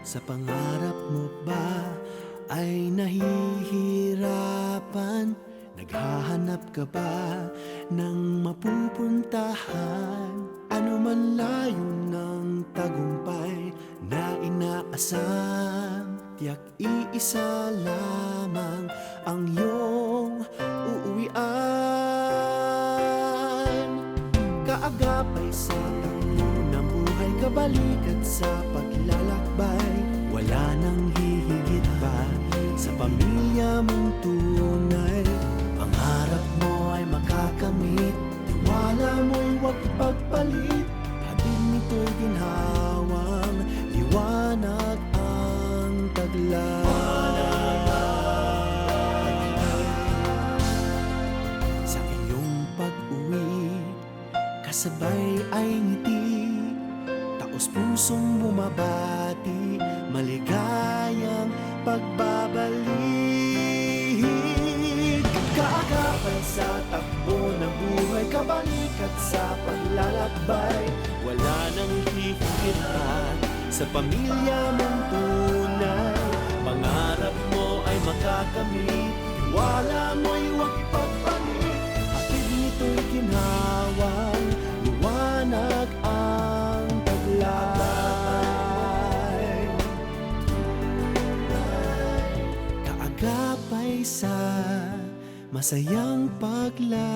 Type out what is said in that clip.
Sa pangarap mo ba ay nahihirapan? Naghahanap ka ba ng mapupuntahan? Ano man layo ng tagumpay na inaasam, tiyak iisa lamang ang iyong uuwian. Kaagapay sa takbo ng buhay, kabalikat sa paglalakbay, wala nang hihigit pa sa pamilya mong tunay. Pangarap mo ay makakamit, tiwala mo'y huwag ipagpalit. Hatid nito'y ginhawang liwanag ang taglay. Sa iyong pag-uwi, kasabay ay ngiti, taos pusong bumabati, maligayang pagbabalik. Kaagapay sa takbo ng buhay, kabalikat sa paglalakbay, wala nang hihigit pa sa pamilya mong tunay. Pangarap mo ay makakamit, tiwala mo'y huwag ipagpalit. Hatid nito'y ginhawang liwanag ang taglay. Kaagapay sa masayang paglalakbay.